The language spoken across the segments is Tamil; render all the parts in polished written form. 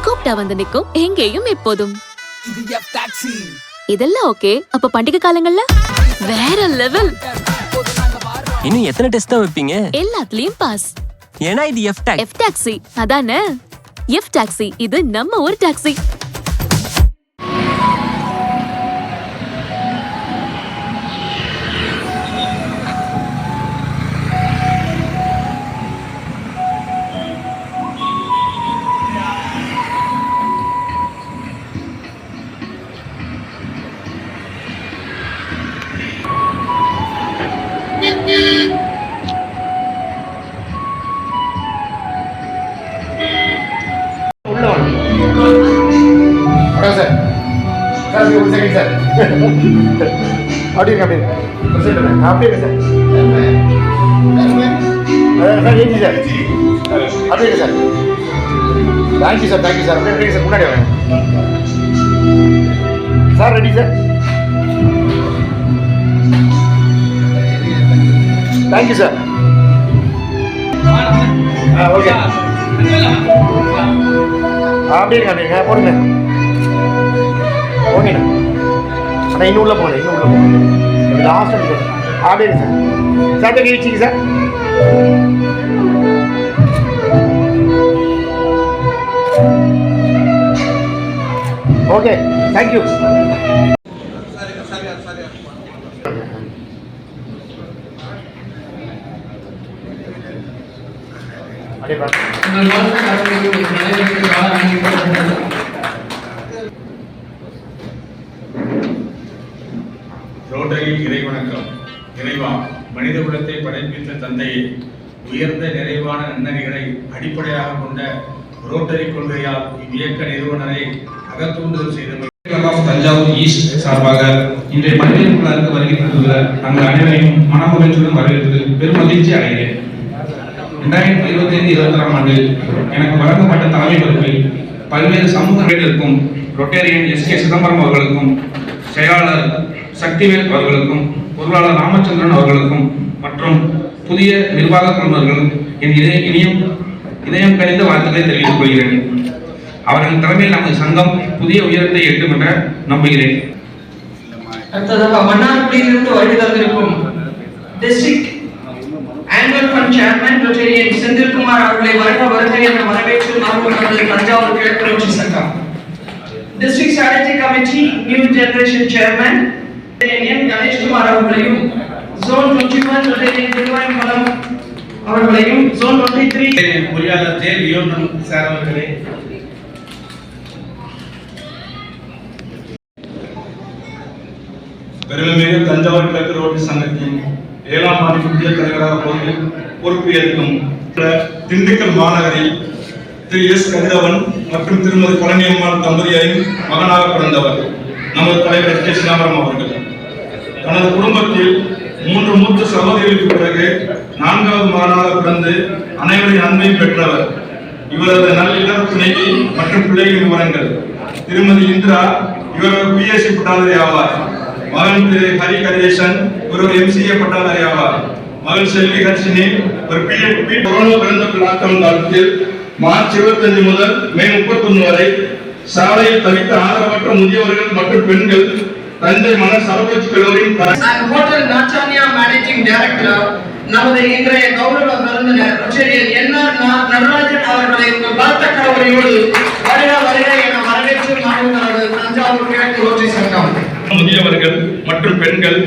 கூப்பிட்டா வந்து நிக்கும் எங்கேயும் எப்போதும். இதெல்லாம் ஓகே. அப்ப பண்டிகை காலங்கள்ல வேற லெவல். இன்னும் எத்தனை டெஸ்ட் தான் வைப்பீங்க? எல்லாத்துலயும் பாஸ். ஏன்னா இது எஃப் டாக்ஸி. அதானே எஃப் டாக்ஸி. இது நம்ம ஒரு டாக்ஸி. இன்னும் உள்ள போகல லாஸ்ட் அப்படியே சார் சார் கழிச்சிங்க சார். Okay thank you. ரோட்டரி இறைவணக்கம். இறைவா, மனித குலத்தை படைப்பித்த தந்தையை, உயர்ந்த நிறைவான நன்னறிகளை அடிப்படையாக கொண்ட ரோட்டரி கொள்கையால் இவ்வியக்க நிறுவனரை அகத்தூண்டுதல் செய்த தஞ்சாவூர் ஈஸ்ட் சார்பாக இன்றைய பல்வேறு வருகை தந்துள்ள தங்கள் அனைவரையும் மனமகிழ்ச்சியுடன் வரவேற்பது பெரும் மகிழ்ச்சி அடைகிறேன். 2025-26 ஆண்டில் எனக்கு வழங்கப்பட்ட தலைமை பொறுப்பில் பல்வேறு சமூகங்களுக்கும் ரொட்டேரியன் எஸ்.கே. சிதம்பரம் அவர்களுக்கும், செயலாளர் சக்திவேல் அவர்களுக்கும், பொருளாளர் ராமச்சந்திரன் அவர்களுக்கும் மற்றும் புதிய நிர்வாக குழுவினர்களும் என் இதயம் கணிந்த வாழ்த்துக்களை தெரிவித்துக் கொள்கிறேன். அவர்கள் தலைமையில் நமது சங்கம் புதிய உயரத்தை எட்டும் என நம்புகிறேன். அடுத்ததாக மன்னார்குடியிலிருந்து வருகை தந்திருக்கும் district annual fund chairman Rotarian Senthilkumar அவர்களை வருகை என வரவேற்று நாமக்கல் தஞ்சாவூர் கிழக்கு ரோட்டரி சங்கம். District strategy committee new generation chairman என் கணேஷ்குமார் அவர்களையும், ஜோன் 21 ரொட்டேரியன் திருவாயம்பலம் அவர்களையும், ஜோன் 23 பொறியாளர் ஜே லியோனல் சார் அவர்களே, பெருமைமிகு தஞ்சாவூர் கிழக்கு ரோட்டரி சங்கத்தின் 7ஆம் ஆண்டு புதிய தலைவராக பொறுப்பு ஏற்கும் திண்டுக்கல் மாநகரில் திரு எஸ். கதிரவன் மற்றும் திருமதி பழனியம்மாள் தம்பதியின் மகனாக பிறந்தவர் நமது தலைவர் எஸ்.கே. சிதம்பரம் அவர்கள். தனது குடும்பத்தில் 3 மூத்த சகோதரிகளுக்கு பிறகு 4வது மகனாக பிறந்து அனைவரின் அன்பையும் பெற்றவர். இவரது நல்ல துணைவி மற்றும் பிள்ளைகளின் விவரங்கள்: திருமதி இந்திரா, இவர் பிஎஸ்சி பட்டாதாரி ஆவார். மகன் திரு ஹரி கணேசன், இவர் எம்சிஏ பட்டாதாரி ஆவார். மகள் செல்வி ஹர்ஷினி, ஒரு பிஎட்பி. கொரோனா பிறந்த லாக்டவுன் காலத்தில் மார்ச் 25 முதல் மே 31 வரை சாலையில் தவித்த ஆதரவற்ற முதியவர்கள் மற்றும் பெண்கள் தஞ்சை மன்னர் சரபோஜி கல்லூரியின் ஹோட்டல் நாச்சானியா மேனேஜிங் டைரக்டர் நமது இன்றைய கௌரவ விருந்தினர் ரொட்டேரியன் என்.ஆர். நடராஜன் அவர்களை உங்கள் பலத்த கரவொலியோடு வருக என வரவேற்று நாமக்கல் தஞ்சாவூர் கிழக்கு ரோட்டரி சங்கம். முதியவர்கள் மற்றும் பெண்கள்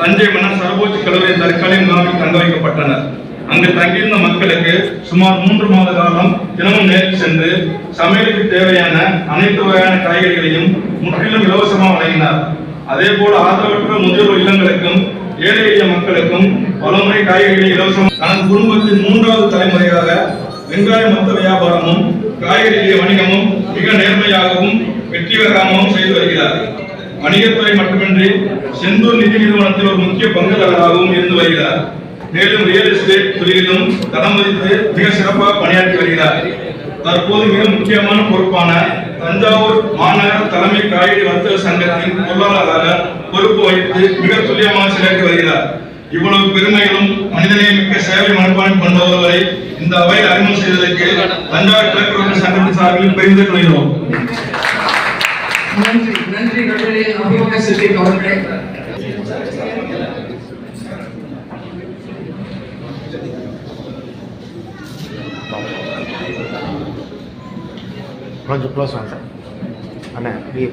தஞ்சை மன்னர் சரபோஜி கல்லூரியின் தற்காலிக முகாமில் தங்க வைக்கப்பட்டனர். அங்கு தங்கியிருந்த மக்களுக்கு சுமார் 3 மாத காலம் தினமும் நேரில் சென்று சமையலுக்கு தேவையான அனைத்து வகையான காய்கறிகளையும் முற்றிலும் இலவசமாக வழங்கினார். அதே போல ஆதரவற்ற முதியோர் இல்லங்களுக்கும் ஏழை எளிய மக்களுக்கும் பலமுறை காய்கறிகளை இலவசமாக. தனது குடும்பத்தின் 3வது தலைமுறையாக வெங்காய மொத்த வியாபாரமும் காய்கறி வணிகமும் மிக நேர்மையாகவும் வெற்றிகரமாகவும் செய்து வருகிறார். வணிகத்துறை மட்டுமின்றி செந்தூர் நிதி நிறுவனத்தில் ஒரு முக்கிய பங்குதாரராகவும் இருந்து வருகிறார். மேலும் ரியல் எஸ்டேட் துறையிலும் தடம் பதித்து மிக சிறப்பாக பணியாற்றி வருகிறார். தற்போது மிக முக்கியமான பொறுப்பான தஞ்சாவூர் மாநகர தலைமை காய்கறி வர்த்தக சங்கத்தின் பொருளாளராக பொறுப்பு வைத்து மிக துல்லியமாக செயலாற்றி வருகிறார். இவ்வளவு பெருமைகளும் மனிதநேய மிக்க சேவை மனப்பான்மை கொண்ட ஒருவரை இந்த இந்த அவையில் அறிமுகம் செய்ததற்கு தஞ்சாவூர் கிழக்கு ரோட்டரி சங்கத்தின் சார்பில் பெரிதும் கொள்கிறோம். நன்றி நன்றி ரொட்டேரியன் அபிமன்யு சித்திக் அவர்களே. கொஞ்சம் க்ளோஸ் வாங்க சார். அண்ணா அப்படியே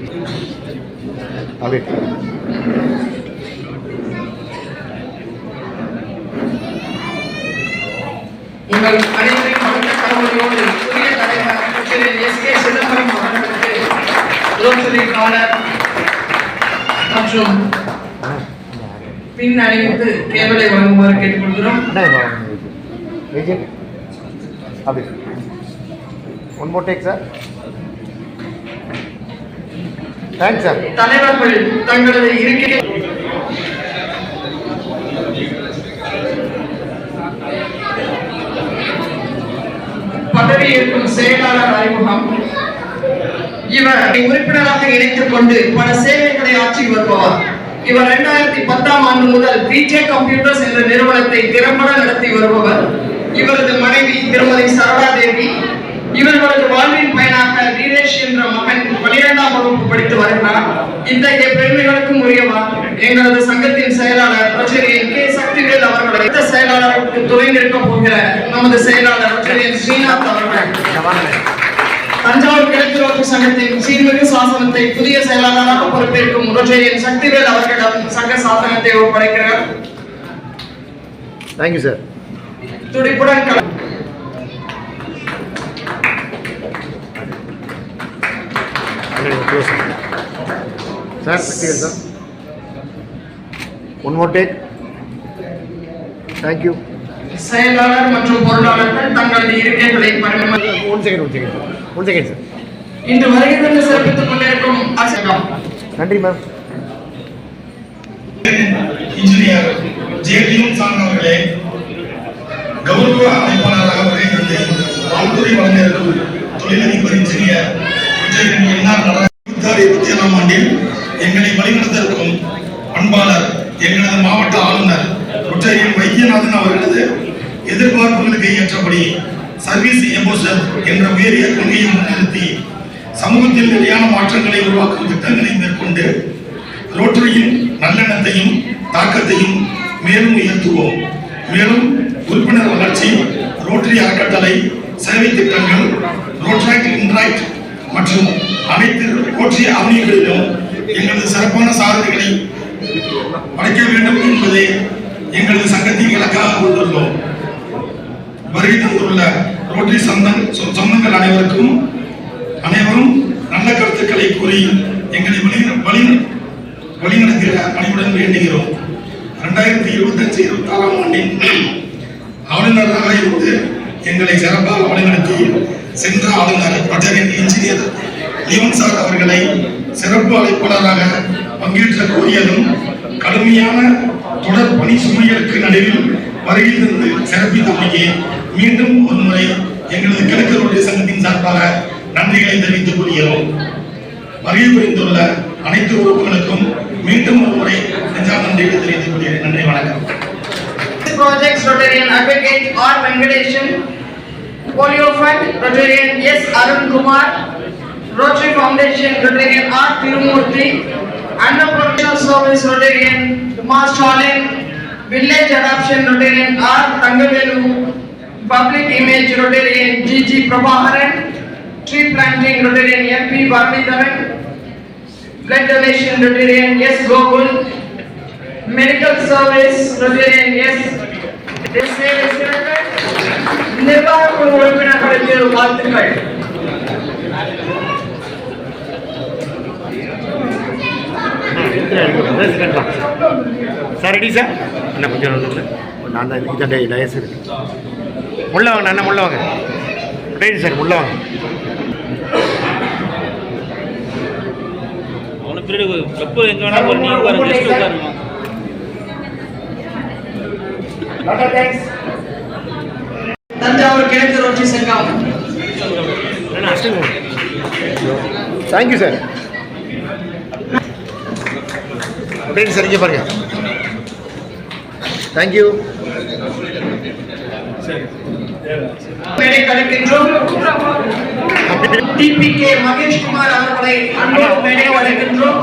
உங்கள் அனைவரையும் வணக்க கடவுளோடு புதிய தலைவர் ரொட்டேரியன் எஸ்.கே. சிதம்பரம் அவர்களுக்கு ரோட்டரி காலர் மற்றும் பின் அணிவித்து கேவலை வழங்குமாறு கேட்டுக்கொள்கிறோம். அண்ணா ஏஜென்ட் அப்படி one more take sir. Thanks sir. தலைவர்கள் தங்களது இருக்கை பதவி ஏற்கும் செயலாளர் அறிமுகம். இவர் உறுப்பினராக இணைத்துக் கொண்டு பல சேவைகளை ஆற்றி வருபவர். இவர் 2010ஆம் ஆண்டு முதல் பிஜே கம்ப்யூட்டர்ஸ் என்ற நிறுவனத்தை திறம்பட நடத்தி வருபவர். இவரது மனைவி திருமதி சரளா தேவி. இவர்களது வாழ்வின் பயனாக வீரேஷ் என்ற மகன் 12ஆம் வகுப்பு படித்து வருகிறார். இத்தகைய பெருமைகளுக்கும் உரியவர் எங்களது சங்கத்தின் செயலாளர் ரொட்டேரியன் கே. சக்திவேல் அவர்களை இந்த செயலாளருக்கு துணை நிற்க போகிற நமது செயலாளர் ரொட்டேரியன் ஸ்ரீநாத் அவர்கள் தஞ்சாவூர் கிழக்கு ரோட்டரி சங்கத்தின் சீர்மிகு சாசனத்தை புதிய செயலாளராக பொறுப்பேற்கும் ரொட்டேரியன் சக்திவேல் அவர்களிடம் சங்க சாசனத்தை ஒப்படைக்கிறார். Thank you sir. துடிப்புடன் sir Sakthivel sir. One more take. Thank you. செயலாளர் மற்றும் பொருளாளர்கள் தங்களது இருக்கைகளை ஒன் செகண்ட் சார். இன்று வருகை தந்து சிறப்பித்துக் கொண்டிருக்கும் அரசாங்கம். நன்றி மேம். இன்ஜினியர் ஜேடியும் சார்ந்தவர்களே, கௌரவ அமைப்பாளராக வருகை தந்து வாழ்த்துறை வழங்க இருக்கும் தொழிலதிபர் இன்ஜினியர் என்ஆர் நடராஜன் 27ஆம் ஆண்டில் எங்களை வழிநடத்த இருக்கும் பண்பாளர் எங்களது மாவட்ட ஆளுநர் ரொட்டேரியன் வைத்தியநாதன் அவர்களது எதிர்பார்ப்புகளுக்கு ஏற்றபடி சர்வீஸ் எம்போசர் என்ற உயரிய கொள்கையை முன்னிறுத்தி சமூகத்தில் நிலையான மாற்றங்களை உருவாக்கும் திட்டங்களை மேற்கொண்டு ரோட்டரியின் நல்லெண்ணத்தையும் தாக்கத்தையும் மேலும் உயர்த்துவோம். மேலும் உறுப்பினர் வளர்ச்சி, ரோட்டரி அறக்கட்டளை, சேவை திட்டங்கள், ரோட்டராக்ட் இன்ட்ராக்ட் மற்றும் அனைத்து ரோட்டரி அவனிகளிலும் எங்களது சிறப்பான சாதனைகளை படைக்க வேண்டும் என்பதை எங்களது சங்கத்தின் இலக்காக கொண்டுள்ளோம். வருகை தந்துள்ள ரோட்டரி சொந்தங்கள் அனைவரும் நல்ல கருத்துக்களை கூறி எங்களை வழிநடத்திட பணிவுடன் வேண்டுகிறோம். 2025-26ஆம் ஆண்டின் ஆளுநராக இருந்து எங்களை சிறப்பாக வழிநடத்தி சென்ற ஆளுநர் ரொட்டேரியன் இன்ஜினியர் லியோன் சார் அவர்களை சிறப்பு அழைப்பாளராக பங்கேற்ற கோரியதும் கடுமையான தொடர் பணி சுமைகளுக்கு நடுவில் வருகை தந்து சிறப்பித்தமைக்கு மீண்டும் ஒருமுறை எங்களது கிழக்கு ரோட்டரி சங்கத்தின் சார்பாக நன்றிகளை தெரிவித்துக் கொள்கிறோம். வருகை புரிந்துள்ள அனைத்து உறுப்புகளுக்கும் மீண்டும் ஒருமுறை நெஞ்சார்ந்த நன்றிகளை தெரிவித்துக் கொள்கிறேன். நன்றி, வணக்கம். Projects Rotarian Advocate R. Venkadeshan, Polio Fund Rotarian S. Arun Kumar, Rotary Foundation Rotarian R. Tirumurthy, Under Professional Service Rotarian Kumar Stalin, Village Adoption Rotarian R. Tangavelu, Public Image Rotarian G.G. Prabhaharan, Tree Planting Rotarian M.P. Bharatidaran, Blood Donation Rotarian S. Gokul, Medical Service Rotarian S. நிர்வாக குழு உறுப்பினர்களுக்கு வாழ்த்துக்கள். Sir ready sir. என்ன கொஞ்சம் நான் தான் இதை டயஸ் இருக்கு. உள்ள வாங்க அண்ணா, உள்ள வாங்க. ரெடி சார், உள்ள வாங்க. தஞ்சாவூர் கிழக்கு ரோட்டரி சங்கம். Thank you sir. ரெடி சார், இங்கே பாருங்க. தேங்க்யூ. மேடை கலைக்கின்றோம். TPK மகேஷ் குமார் அவர்களை அன்போடு மேடை கலைக்கின்றோம்.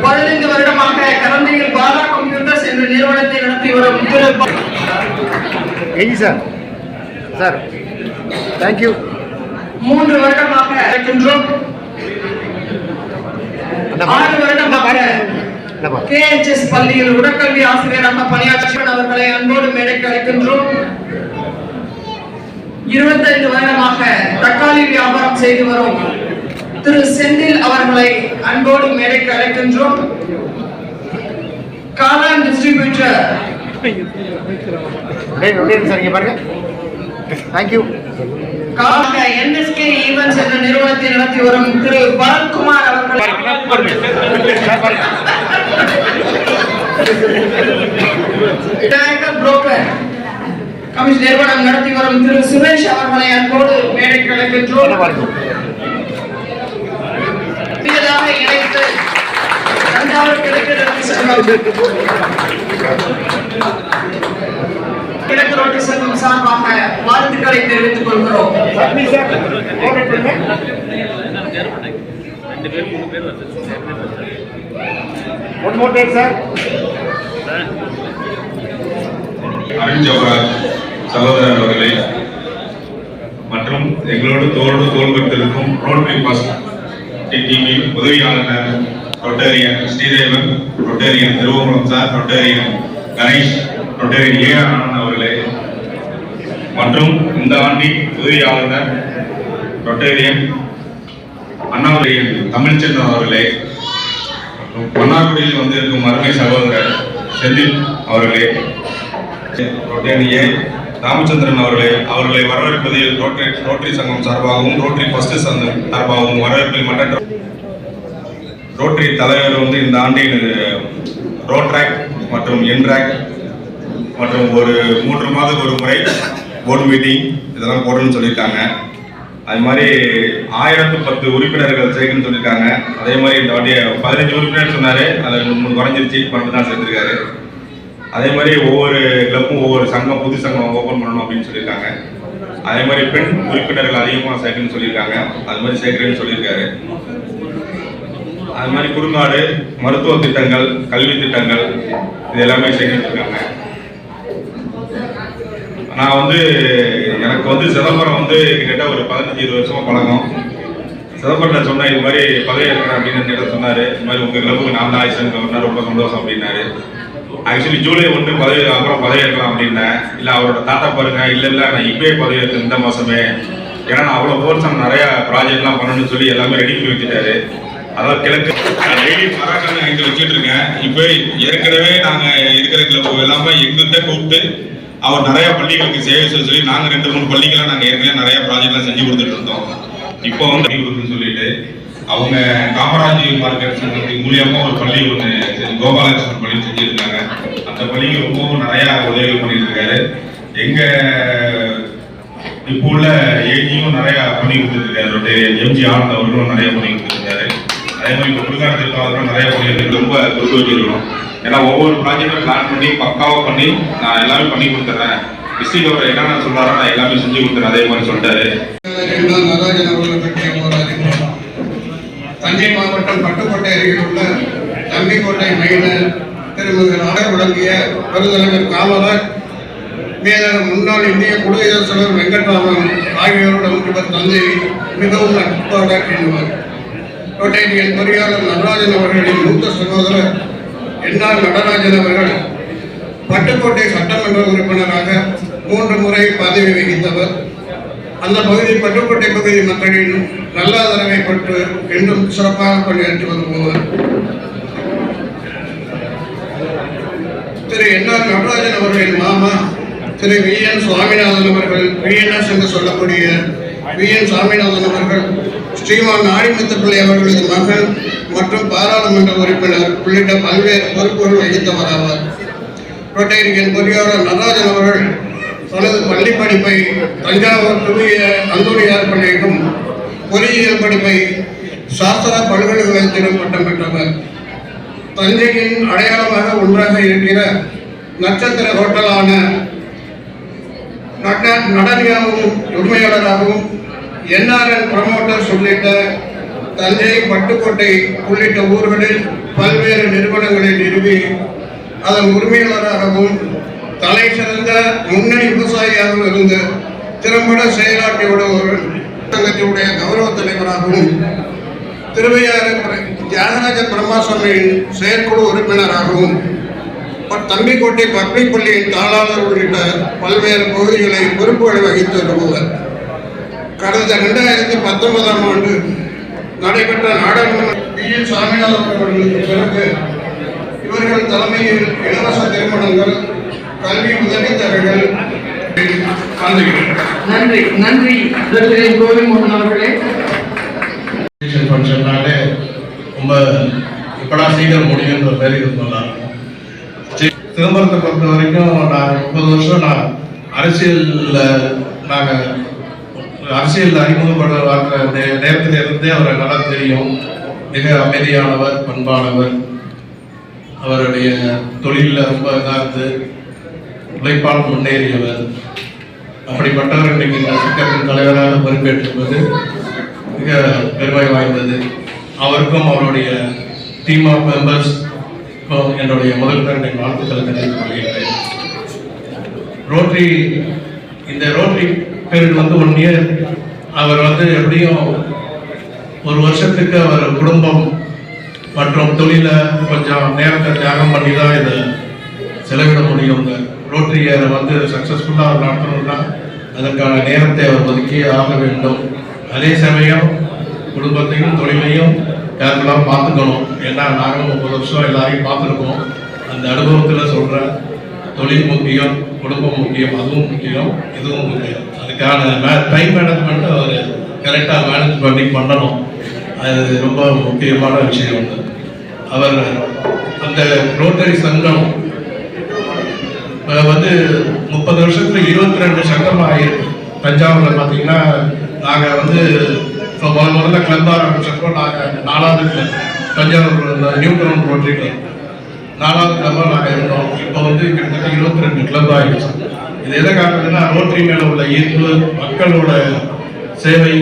15 வருடமாக கரந்தையில் பாலா கம்ப்யூட்டர்ஸ் என்ற நிறுவனத்தை நடத்தி வரும் சார் தேங்க்யூ. 3 வருடமாக இருக்கின்றோம். 6 வருடமாக KHS பள்ளியில் உடற்கல்வி ஆசிரியராக பணியாற்றியவர் அவர்களை அன்போடு மேடைக்கு அழைக்கின்றோம். 25 வருடமாக தக்காளி வியாபாரம் செய்து வரும் திரு செந்தில் அவர்களை அன்போடு மேடைக்கு அழைக்கின்றோம். காளான் டிஸ்ட்ரிபியூட்டர் NSK ஈவென்ட்ஸ் என்ற நிறுவனத்தை நடத்தி வரும் திரு பரத்குமார் அவர்கள் விநாயகர் புரோக்கர் கமிஷன் நிறுவனம் நடத்தி வரும் திரு சுரேஷ் அவர்களை அன்போடு மேடைக்கு அழைக்கின்றோம். புதியதாக இணைத்து தஞ்சாவூர் கிழக்கு ரோட்டு சங்கம் சார்பாக வாழ்த்துக்களை தெரிவித்துக் கொள்கிறோம். அருண் ஜவஹர் சகோதரர் அவர்களே மற்றும் எங்களோடு தோளோடு தோள் கொடுத்திருக்கும் ரோட்டரி ஃபர்ஸ்ட் டிவி உதவியாளர் Rotarian Sridevan, Rotarian Thiruvangulam sir, Rotarian Ganesh, Rotarian A Anand அவர்களே மற்றும் இந்த ஆண்டின் உதவியாளர் ரொட்டேரியன் அண்ணாவுடையன் தமிழ்ச்செல்வன் அவர்களே, மன்னார்குடியில் வந்திருக்கும் அருமை சகோதரர் செந்தில் அவர்களே, ரொட்டேரியன் ஏ ராமச்சந்திரன் அவர்களை வரவேற்பதில் ரோட்டரி சங்கம் சார்பாகவும் ரோட்டரி ஃபர்ஸ்ட் சங்கம் சார்பாகவும் வரவேற்பில் மற்ற ரோட்டரி தலைவர் இந்த ஆண்டின் ரோட்ராக் மற்றும் என்ராக் மற்றும் ஒரு 3 மாதத்துக்கு ஒரு முறை போர்டு மீட்டிங் இதெல்லாம் போடணும்னு சொல்லியிருக்காங்க. அது மாதிரி 1010 உறுப்பினர்கள் சேர்க்கணும்னு சொல்லியிருக்காங்க. அதே மாதிரி இந்த வாட்டி 15 உறுப்பினர் சொன்னார், அதில் 3 குறைஞ்சிருச்சு, 12 தான் சேர்த்துருக்காரு. அதே மாதிரி ஒவ்வொரு கிளப்பும் ஒவ்வொரு சங்கம் புது சங்கம் ஓப்பன் பண்ணணும் அப்படின்னு சொல்லியிருக்காங்க. அதே மாதிரி பெண் உறுப்பினர்கள் அதிகமாக சேர்க்கணும்னு சொல்லியிருக்காங்க, அது மாதிரி சேர்க்கிறேன்னு சொல்லியிருக்காரு. அது மாதிரி குறுங்காடு மருத்துவ திட்டங்கள், கல்வி திட்டங்கள் இது எல்லாமே சேர்க்கணும்னு இருக்காங்க. நான் எனக்கு சிதம்பரம் கிட்டத்தட்ட ஒரு 15-20 வருஷமா பழக்கம். சிதம்பரத்தில் சொன்னா இது மாதிரி பதவி இருக்கிறேன் அப்படின்னு சொன்னாரு. இது மாதிரி உங்க கிளப்புக்கு நான் தான் ஆயிசன் கவர்னர், ரொம்ப சந்தோஷம் அப்படின்னாரு. ஆக்சுவலி ஜூலை 1 பதவி அப்புறம் பதவி ஏற்கலாம் அப்படின்னேன். இல்லை அவரோட தாத்தா பாருங்க, இல்லை நான் இப்பயே பதவி ஏற்க இந்த மாசமே, ஏன்னா நான் அவ்வளோ ஃபோர்ஸாக நிறைய ப்ராஜெக்ட்லாம் பண்ணணும்னு சொல்லி எல்லாமே ரெடி பண்ணி வச்சுட்டாரு. அதாவது கிழக்கு டெய்லி மராக்கான எங்க வச்சுட்டு இருக்கேன். இப்போ ஏற்கனவே நாங்கள் இருக்கிற கிளப்பு எல்லாமே எங்கள்கிட்ட கூப்பிட்டு அவர் நிறைய பள்ளிகளுக்கு சேவை செய்ய சொல்லி நாங்கள் 2-3 பள்ளிக்கெல்லாம் நாங்கள் ஏற்கனவே நிறைய ப்ராஜெக்ட்லாம் செஞ்சு கொடுத்துட்டு இருந்தோம். இப்போ கொடுக்குன்னு சொல்லிட்டு அவங்க காமராஜ் மார்க்கெட் சங்கத்தின் மூலியமா ஒரு பள்ளி ஒன்று கோபாலகிருஷ்ணன் பள்ளி செஞ்சிருக்காங்க. அந்த பள்ளிக்கு ரொம்பவும் நிறைய உதவி பண்ணிட்டு இருக்காரு. எங்க இப்போ உள்ள ஏஜியும் நிறைய பண்ணி கொடுத்துருக்காரு. எம்ஜி ஆனந்த் அவர்களும் நிறைய பண்ணி கொடுத்துருக்காரு. அதே மாதிரி இப்போ குடுக்காரத்திற்காக நிறைய பண்ணி ரொம்ப கொடுத்து வச்சிருக்கணும். ஏன்னா ஒவ்வொரு ப்ராஜெக்டும் பிளான் பண்ணி பக்காவாக பண்ணி நான் எல்லாமே பண்ணி கொடுத்துட்றேன். டிஸ்ட்ரிக்ட் அவர் என்னென்ன சொல்றாரோ நான் எல்லாமே செஞ்சு கொடுத்துறேன் அதே மாதிரி சொல்லிட்டாரு. தஞ்சை மாவட்டம் பட்டுக்கோட்டை அருகில் உள்ள தம்பிக்கோட்டை மைனர் திருமதி நாடர் வழங்கிய பெருந்தலைவர் காமராஜ், மேலும் முன்னாள் இந்திய குடியரசுத் தலைவர் வெங்கட்ராமன் ஆகியோருடன் இவர் தந்தை மிகவும் நட்பாக எண்ணுவார். கோட்டையின் பொறியாளர் நடராஜன் அவர்களின் மூத்த சகோதரர் என்ஆர் நடராஜன் அவர்கள் பட்டுக்கோட்டை சட்டமன்ற உறுப்பினராக 3 முறை பதவி வகித்தவர். அந்த பகுதி பட்டுக்கோட்டை பகுதி மக்களின் நல்ல ஆதரவை பெற்று இன்னும் சிறப்பாக பணியாற்றி வருபவர். திரு என்ஆர் நடராஜன் அவர்களின் மாமா திரு VN சுவாமிநாதன் அவர்கள், VNS என்று சொல்லக்கூடிய VN சுவாமிநாதன் அவர்கள் ஸ்ரீமான் ஆடிமுத்து பிள்ளை அவர்களது மகன் மற்றும் பாராளுமன்ற உறுப்பினர் உள்ளிட்ட பல்வேறு பொறுப்புகள் வகித்தவர் ஆவார். ரோட்டேரியன் பொறியாளர் நடராஜன் அவர்கள் தனது பள்ளி படிப்பை தஞ்சாவூர் தூய அந்தோனியார் பள்ளியிலும் பொறியியல் படிப்பை சாஸ்திர பல்கலைக்கழகத்திலும் பட்டம் பெற்றவர். தஞ்சையின் அடையாளமாக ஒன்றாக இருக்கிற நட்சத்திர ஹோட்டலான நடனியாவும் உரிமையாளராகவும் NRN ப்ரமோட்டர்ஸ் உள்ளிட்ட தஞ்சை, பட்டுக்கோட்டை உள்ளிட்ட ஊர்களில் பல்வேறு நிறுவனங்களை நிறுவி அதன் உரிமையாளராகவும் தலை சிறந்த முன்னணி விவசாயியாகவும் இருந்து திறம்பட செயலாற்றியுள்ள ஒரு சங்கத்தினுடைய கௌரவ தலைவராகவும் திருவையாறு தியாகராஜ பிரம்மாசாமியின் செயற்குழு உறுப்பினராகவும் தம்பிக்கோட்டை பப்ளிக் பள்ளியின் தாளாளர் உள்ளிட்ட பல்வேறு பகுதிகளை பொறுப்புகளை வகித்து வருபவர். கடந்த 2019ஆம் ஆண்டு நடைபெற்ற நாடாளுமன்ற B.L. சாமிநாதன் அவர்களுக்கு பிறகு இவர்கள் தலைமையில் இலவச திருமணங்கள், கல்வி உதவித்தொகைகள். நன்றி நன்றி கோவிமோகன் அவர்களே. ஃபங்க்ஷன்னாலே ரொம்ப இப்படா சீக்கிரம் முடியுன்ற மாதிரி இருந்தோம்னா சிதம்பரத்தை பொறுத்த வரைக்கும் நான் 30 வருஷம் நான் அரசியலில் அறிமுகப்படுற நேரத்தில் இருந்தே அவரை நல்லா தெரியும். மிக அமைதியானவர், பண்பானவர், அவருடைய தொழிலில் ரொம்ப இதாக இருந்து உழைப்பால் முன்னேறியவர். அப்படிப்பட்டவர் இன்றைக்கு இந்த சங்கத்தின் தலைவராக பொறுப்பேற்றுவது மிக பெருமை வாய்ந்தது. அவருக்கும் அவருடைய டீம் ஆஃப் மெம்பர்ஸ் என்னுடைய முதல் தரனை வாழ்த்துக்களை தெரிவித்துக் கொள்கிறேன். இந்த ரோட்டரி பீரியட் 1 இயர் அவர் எப்படியும் ஒரு வருஷத்துக்கு அவர் குடும்பம் மற்றும் தொழிலை கொஞ்சம் நேரத்தை தியாகம் பண்ணி தான் இதை செலவிட முடியும். ரோட்டரி இயரை சக்ஸஸ்ஃபுல்லாக அவர் நடத்தணும்னா அதற்கான நேரத்தை அவர் ஒதுக்கியே ஆக வேண்டும். அதே சமயம் குடும்பத்தையும் தொழிலையும் கேர்ஃபுல்லாக பார்த்துக்கணும். ஏன்னா நாங்களும் 30 வருஷம் எல்லாரையும் பார்த்துருக்கோம். அந்த அனுபவத்தில் சொல்கிறேன், தொழில் முக்கியம், குடும்பம் முக்கியம், அதுவும் முக்கியம், இதுவும் முக்கியம். அதுக்கான டைம் மேனேஜ்மெண்ட் அவர் கரெக்டாக மேனேஜ் பண்ணணும். அது ரொம்ப முக்கியமான விஷயம் உண்டு. அவர் அந்த ரோட்டரி சங்கம் 30 வருஷத்துல 22 சங்கம் ஆகிருக்கு. தஞ்சாவூரில் பார்த்தீங்கன்னா நாங்கள் முதல்ல கிளப் ஆரம்பிச்சப்போ நாங்கள் 4வது club, Thanjavur new town rotary club 4வது கிளப்பாக நாங்கள் இருந்தோம். இப்போ கிட்டத்தட்ட 22 கிளப் ஆகிடுச்சு. இது எதை காட்டுதுன்னா ரோட்டரி மேலே உள்ள ஈர்ப்பு, மக்களோட சேவை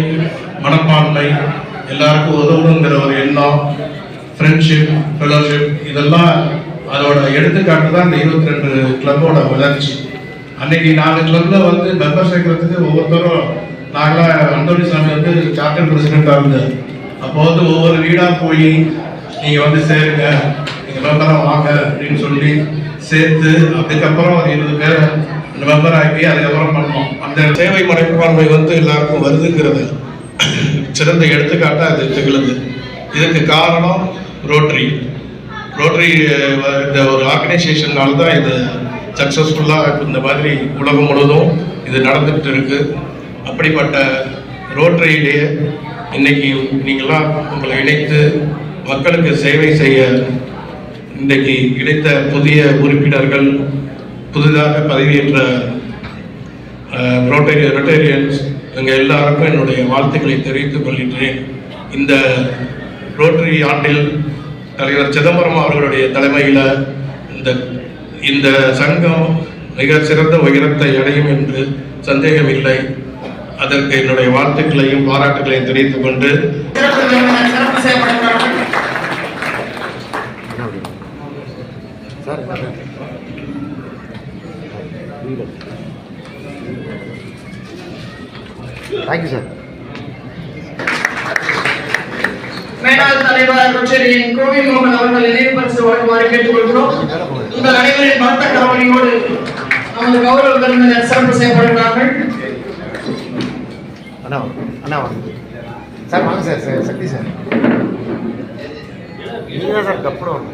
மனப்பான்மை, எல்லாருக்கும் உதவுங்கிற ஒரு எண்ணம், ஃப்ரெண்ட்ஷிப், ஃபெலோஷிப், இதெல்லாம் அதோட எடுத்துக்காட்டு தான் இந்த 22 கிளப்போட வளர்ச்சி. அன்னைக்கு 4 கிளப்ல மெம்பர் சேர்க்கறதுக்கு ஒவ்வொருத்தரும் நாங்களாம் அந்தோணி சாமி சார்ட்டர் பிரசிடென்ட்டாக இருந்தார். அப்போ ஒவ்வொரு வீடாக போய் நீங்கள் சேருங்க, நீங்கள் மெம்பராக வாங்க அப்படின்னு சொல்லி சேர்த்து அதுக்கப்புறம் ஒரு 20 பேரை மெம்பர் ஆக்கி அதுக்கப்புறம் பண்ணோம். அந்த சேவை மனப்பான்மை எல்லாருக்கும் வருதுங்கிறது சிறந்த எடுத்துக்காட்டாக அது திகழுது. இதுக்கு காரணம் ரோட்டரி இந்த ஒரு ஆர்கனைசேஷனால தான் இது சக்ஸஸ்ஃபுல்லாக இந்த மாதிரி உலகம் முழுவதும் இது நடந்துகிட்டு இருக்கு. அப்படிப்பட்ட ரோட்டரியிலே இன்னைக்கு நீங்களாம் உங்களை இணைத்து மக்களுக்கு சேவை செய்ய இன்றைக்கு கிடைத்த புதிய உறுப்பினர்கள், புதிதாக பதவியேற்ற ரோட்டரியன்ஸ் எங்கள் எல்லாருக்கும் என்னுடைய வாழ்த்துக்களை தெரிவித்துக் கொள்கின்றேன். இந்த ரோட்டரி ஆண்டில் தலைவர் சிதம்பரம் அவர்களுடைய தலைமையில் இந்த சங்கம் மிக சிறந்த உயரத்தை அடையும் என்று சந்தேகமில்லை. அதற்கு என்னுடைய வாழ்த்துக்களையும் பாராட்டுகளையும் தெரிவித்துக் கொண்டு தேங்க்யூ சார். மேலாள் தலைவர் ரோட்டரியன் கோவிமோகன் அவர்கள் நினைவு பரிசு வழங்குமாறு கேட்டுக்கொள்கிறோம். உங்கள் அனைவரின் பலத்த கரவொலியோடு நமது கௌரவ விருந்தினர் சிறப்பு செய்யப்படுகிறார்கள். அண்ணா சார் வாங்க சார். சக்தி சார் நீங்கள் சார் கப்புறம்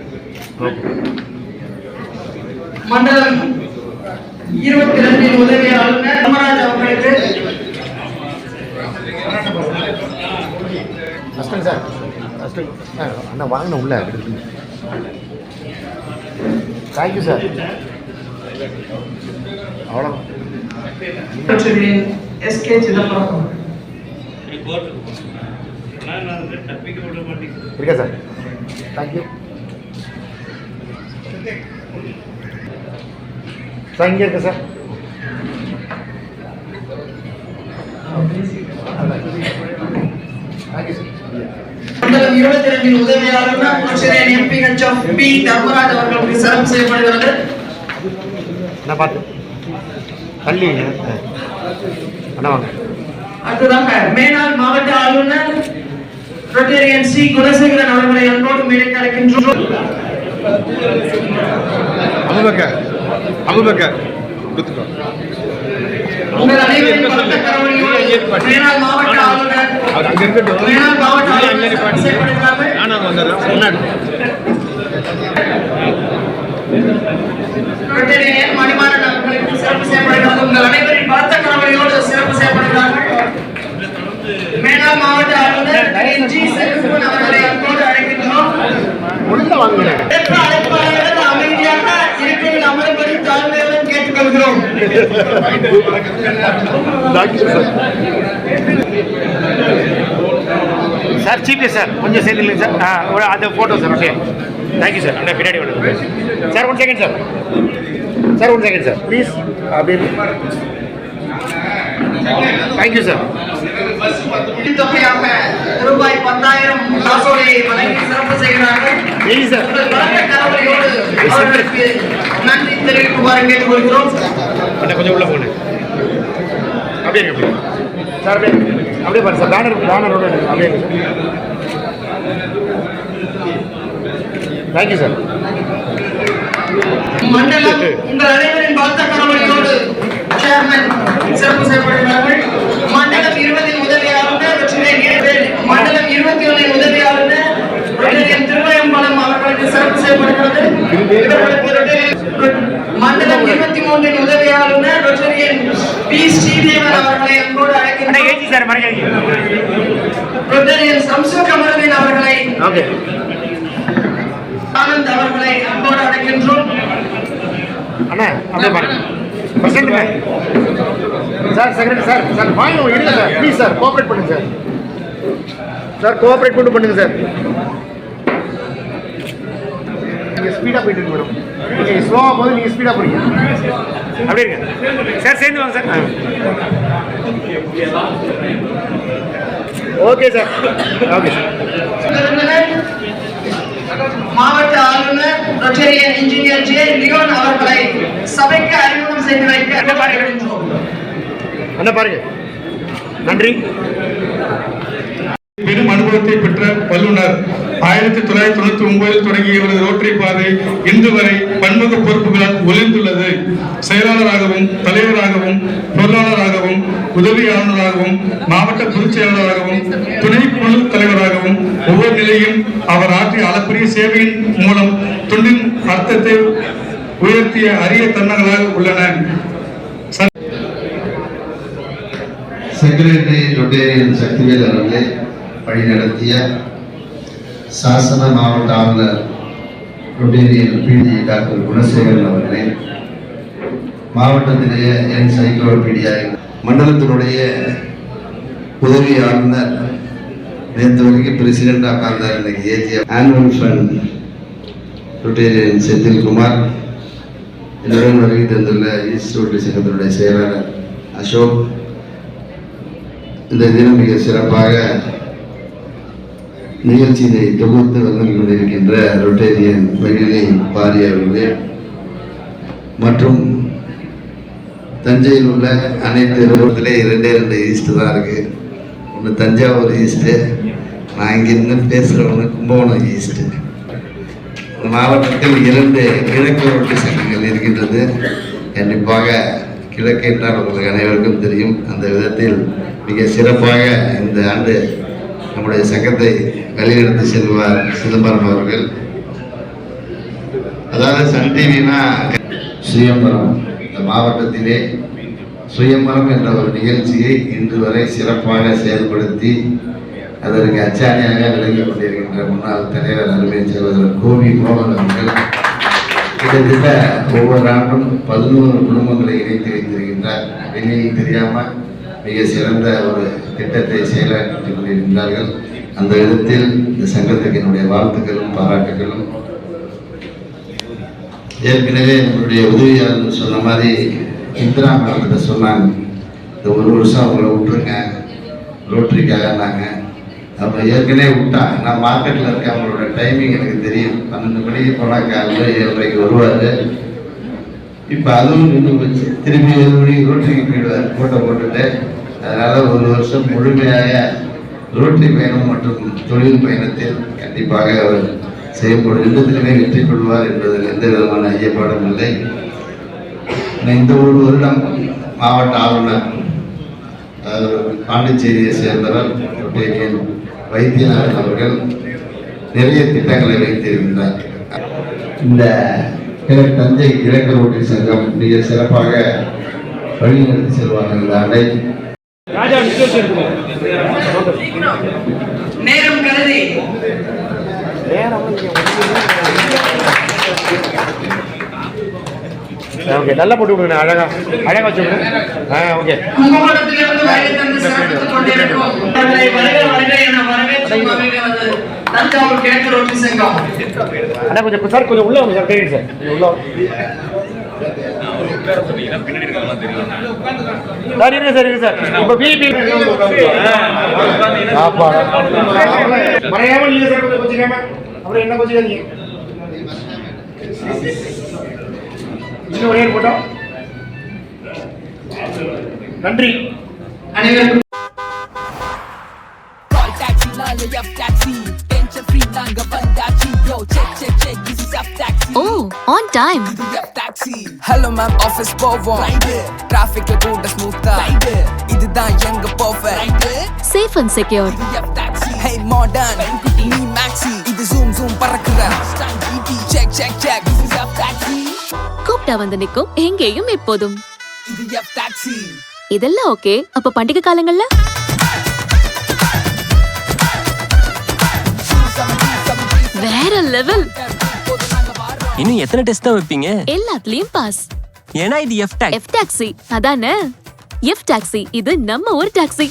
மண்டலம் 22 உதவி ஆளுநர் தர்மராஜ் அவர்களுக்கு சார் அண்ணா வாங்கின உள்ள தேங்க்யூ சார். அவ்வளோ SK சிதம்பரம் இருக்கா சார். தேங்க்யூ. சார் இங்கே இருக்கு சார். மண்டலம் 22 உதவியாளர் புதுச்சேரி MPHP தர்மராஜ் அவர்களுக்கு சிறப்பு செய்யப்படுகிறது. என்ன பார்த்து தள்ளி அண்ணா வாங்க. அடுத்ததாக மேனாள் மாவட்ட ஆளுநர் ரொட்டேரியன் சி குணசேகரன் அவர்களை அன்போடு மேடைக்கு அழைக்கின்றோம். அபுபக்கர் உங்கள் அனைவரின் பலத்த கரவொலியோடு மேனாள் மாவட்ட ஆளுநர் மேனாள் மாவட்ட ஆளுநர் செய்யப்படுகிறார்கள். ரொட்டேரியன் மணிமாறன் அவர்களுக்கு சிறப்பு செய்யப்படுகிறது. உங்கள் அனைவரின் பலத்த கரவொலியோடு சிறப்பு செய்யப்படுகிறார்கள். மேனாள் மாவட்ட ஆளுநர் ஜி செல்வன் அவர்களை அன்போடு அழைக்கின்றோம். அழைப்பாளர்கள் அமைதியாக இருக்கையில் அமரும்படி தாழ்மையுடன் கேட்டுக்கொள்கிறோம். சார் சீஃப் சார் கொஞ்சம் சேர்ந்துருங்க சார். அந்த photo sir. Okay thank you sir. அந்த பின்னாடி வேணும் sir. 1 second sir. Sir 1 second sir please. அப்படியே தேங்க்யூ சார். தொகையாக ரூபாய் 10,000 காசோலையை வழங்கி சிறப்பு செய்கிறார்கள். உங்கள் பலத்த கரவொலியோடு அவர்களுக்கு நன்றி தெரிவிக்குமாறு கேட்டுக்கொள்கிறோம். கொஞ்சம் உள்ள போனேன். அப்படியே சார். அப்படியே பாரு சார். பேனரோட அப்படியே தேங்க்யூ சார். மண்டலம் உங்கள் அனைவரின் பலத்த கரவொலியோடு சேர்மன் சிறப்பு செய்யப்படுகிறார்கள். மண்டலம் 20 உதவி ஆளுநர் மண்டலம் 21 உதவி ஆளுநர் திருவயம்பலம் அவர்களுக்கு சிறப்பு செய்யப்படுகிறது. மண்டலம் 23 உதவி ஆளுநர் ரொட்டேரியன் பி ஸ்ரீதேவன் அவர்களை அன்போடு அழைக்கின்றோம். ரொட்டேரியன் சம்சு கமருதீன் அவர்களை ஆனந்த் அவர்களை அன்போடு அழைக்கின்றோம். அண்ணா அப்படியே பாருங்க. Present sir. Secretary sir. Sir வாங்க எடுங்க சார் ப்ளீஸ் சார். கோஆப்ரேட் பண்ணுங்க சார். சார் கோஆப்ரேட் பண்ணுங்க சார். நீங்கள் ஸ்பீடாக போயிட்டு இருக்கு மேடம். நீங்கள் ஸ்லோவாக போது நீங்கள் ஸ்பீடாக போறீங்க. அப்படியே இருங்க சார். சேர்ந்து வாங்க sir. Okay sir. Okay sir. மாவட்ட ஆளுநர் ரொட்டேரியன் இன்ஜினியர் ஜே லியோன் அவர்களை சபைக்கு அறிமுகம் செய்து வைக்க வருகின்றோம். அண்ணா பாருங்க. நன்றி. பெரும் அனுபவத்தை பெற்ற வல்லுநர். 1999 தொடங்கிய இவரது ரோட்டரி பாதை இன்று வரை பன்முக பொறுப்புகளால் ஒளிர்ந்துள்ளது. செயலாளராகவும் தலைவராகவும் பொருளாளராகவும் உதவி ஆளுநராகவும் மாவட்ட பொதுச் செயலாளராகவும் துணை குழு தலைவராகவும் ஒவ்வொரு நிலையும் அவர் ஆற்றிய அளப்பரிய சேவையின் மூலம் தொண்டின் அர்த்தத்தை உயர்த்திய அரிய தருணங்களாக உள்ளன. செக்ரட்டரி ரொட்டேரியன் சக்திவேல் அவர்களை வழிநடத்திய சாசன மாவட்ட ஆளுநர் ரொட்டேரியன் பிடி டாக்டர் குணசேகரன் அவர்களை, மாவட்டத்திலேயே என்சைக்ளோபீடியா மண்டலத்தினுடைய உதவி ஆளுநர் நேற்று வரைக்கும் பிரசிடெண்டாக உட்கார்ந்தார். இன்னைக்கு AGF annual fund Rotarian Senthilkumar, என்னுடன் வருகை தந்துள்ள ஈஸ்ட் ரோட்டரி சங்கத்தினுடைய செயலாளர் அசோக், இந்த தினம் மிக சிறப்பாக நிகழ்ச்சியினை தொகுத்து வந்து கொண்டிருக்கின்ற ரொட்டேரியன் மகிழினி பாரி அவர்களே மற்றும் தஞ்சையில் உள்ள அனைத்து ரோட்டிலே 2 ஈஸ்ட் தான் இருக்கு. ஒன்று தஞ்சாவூர் ஈஸ்ட்டு, நான் இங்கிருந்து பேசுகிறவங்க கும்பகோணம் ஈஸ்ட்டு. மாவட்டத்தில் 2 கிழக்கு ரோட்டு சங்கங்கள் இருக்கின்றது. கண்டிப்பாக கிழக்கு என்றால் உங்களுக்கு அனைவருக்கும் தெரியும். அந்த விதத்தில் மிக சிறப்பாக இந்த ஆண்டு நம்முடைய சங்கத்தை வழிநடத்தி செல்வார் சிதம்பரம் அவர்கள். அதாவது சன் டிவினா சுயம்பரம், இந்த மாவட்டத்திலே சுயம்பரம் என்ற ஒரு நிகழ்ச்சியை இன்று வரை சிறப்பாக செயல்படுத்தி அதற்கு அச்சாணியாக விளங்கிக் கொண்டிருக்கின்ற முன்னாள் தலைவர் அருமை சகோதரர் கோவி மோகன் அவர்கள் கிட்டத்தட்ட ஒவ்வொரு ஆண்டும் 11 குடும்பங்களை இணைத்து வைத்திருக்கின்றார். வெளியில் தெரியாமல் மிக சிறந்த ஒரு திட்டத்தை செயலாற்றி கொண்டிருக்கிறார்கள். அந்த விதத்தில் இந்த சங்கத்துக்கு என்னுடைய வாழ்த்துக்களும் பாராட்டுகளும். ஏற்கனவே நம்மளுடைய உதவியாளர் சொன்ன மாதிரி இந்திரா மேடத்திட்ட சொன்னாங்க, இந்த ஒரு வருஷம் அவங்கள விட்டுருங்க ரோட்டரிக்காகனாங்க. அவங்க ஏற்கனவே விட்டாங்க. நான் மார்க்கெட்டில் இருக்க அவங்களோட டைமிங் எனக்கு தெரியும். 12 மணிக்கு போனால் காலையில் 7:30 வருவார். இப்போ அதுவும் நின்று போச்சு. திரும்பி 7 மணிக்கு ரோட்டரிக்கு போயிடுவார் ஃபோட்டோ போட்டுட்டு. அதனால் ஒரு வருஷம் முழுமையாக ரோட்டரி பயணம் மற்றும் தொழில் பயணத்தில் கண்டிப்பாக அவர் செய்யப்படும் இடத்திலுமே வெற்றி கொள்வார் என்பதில் எந்த விதமான ஐயப்பாடும் இல்லை. இந்த ஒரு வருடம் மாவட்ட ஆளுநர் பாண்டிச்சேரியை சேர்ந்தவர் ரொட்டேரியன் வைத்தியநாதன் அவர்கள் நிறைய திட்டங்களை வைத்திருக்கின்றார். இந்த தஞ்சை கிழக்கு ரோட்டரி சங்கம் மிக சிறப்பாக வழிநடத்தி செல்வார்கள். இந்த ஆண்டை நேரம் கருதி ஓகே, நல்லா போட்டு விடுங்க. அழகா அழகா வச்சு விடுங்க. ஓகே. கும்பகோணத்திலிருந்து வருகை தந்து சிறப்பித்துக் கொண்டிருக்கும் தங்களை வருக வருக என வரவேற்று மகிழ்கிறது தஞ்சாவூர் கிழக்கு ரோட்டரி சங்கம். அண்ணா கொஞ்சம் சார் கொஞ்சம் உள்ள வாங்க சார். தெரியும் சார், உள்ள சார் இருங்க சார், இருங்க சார். இப்போ பிபி மறையாம இல்லையா சார், கொஞ்சம் கொஞ்சிக்காம அப்புறம் என்ன கொஞ்சிக்காதீங்க. இன்னும் ஒரே போட்டோம். நன்றி அனைவருக்கும். Oh, on time. Hello ma'am, office போவோம். Trafficல கூட ஸ்மூத்தா. இதுதான் எங்க perfect. Safe and secure. Hey modern, me maxi. இது zoom zoom பறக்குற. Check check check. This is F taxi. கூப்பிட்டா வந்து நிக்கும் எங்கேயும் எப்போதும். இது F taxi. இதெல்லாம் ஓகே. அப்ப பண்டிகை காலங்கள்ல வேற லெவல். இன்னும் எத்தனை டெஸ்ட் தான் வைப்பீங்க? எல்லாத்துலயும் பாஸ். ஏன்னா இது எஃப் டாக்ஸ். எஃப் டாக்ஸி அதானே. எஃப் டாக்ஸி இது நம்ம ஒரு டாக்ஸி.